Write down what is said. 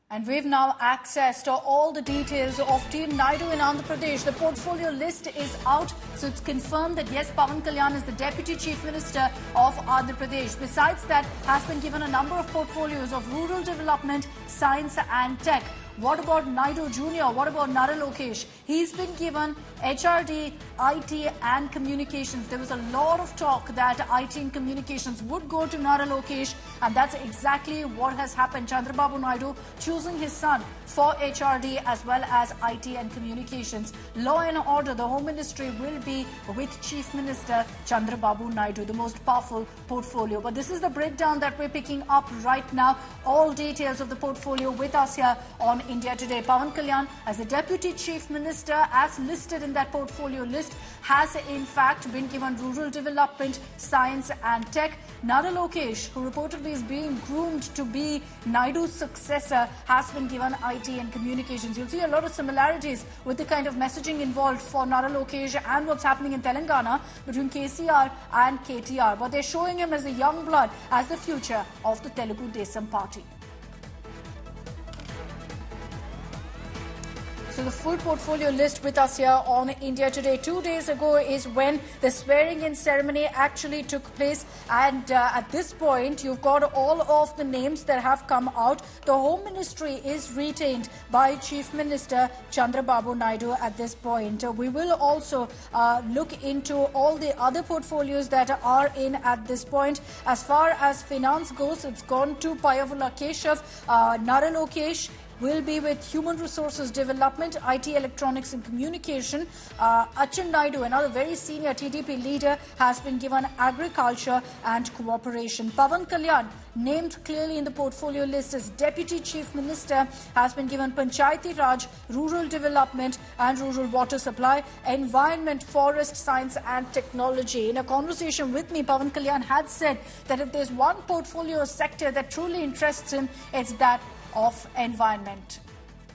And we've now accessed all the details of Team Naidu in Andhra Pradesh. The portfolio list is out, so it's confirmed that yes, Pawan Kalyan is the Deputy Chief Minister of Andhra Pradesh. Besides that, has been given a number of portfolios of rural development, science and tech. What about Naidu Jr.? What about Nara Lokesh? He's been given HRD, IT and communications. There was a lot of talk that IT and communications would go to Nara Lokesh, and that's exactly what has happened. Chandrababu Naidu choosing his son for HRD as well as IT and communications. Law and order, the Home Ministry will be with Chief Minister Chandrababu Naidu, the most powerful portfolio. But this is the breakdown that we're picking up right now. All details of the portfolio with us here on India Today. Pawan Kalyan, as the Deputy Chief Minister, as listed in that portfolio list, has in fact been given rural development, science and tech. Nara Lokesh, who reportedly is being groomed to be Naidu's successor, has been given IT and communications. You'll see a lot of similarities with the kind of messaging involved for Nara Lokesh and what's happening in Telangana between KCR and KTR. But they're showing him as a young blood, as the future of the Telugu Desam party. So the full portfolio list with us here on India Today. 2 days ago is when the swearing-in ceremony actually took place, and at this point you've got all of the names that have come out. The Home Ministry is retained by Chief Minister Chandrababu Naidu at this point. We will also look into all the other portfolios that are in at this point. As far as finance goes, it's gone to Payavula Keshav. Nara Lokesh will be with Human Resources Development, IT, Electronics and Communication. Achin Naidu, another very senior TDP leader, has been given Agriculture and Cooperation. Pawan Kalyan, named clearly in the portfolio list as Deputy Chief Minister, has been given Panchayati Raj, Rural Development and Rural Water Supply, Environment, Forest, Science and Technology. In a conversation with me, Pawan Kalyan had said that if there's one portfolio sector that truly interests him, it's that of environment.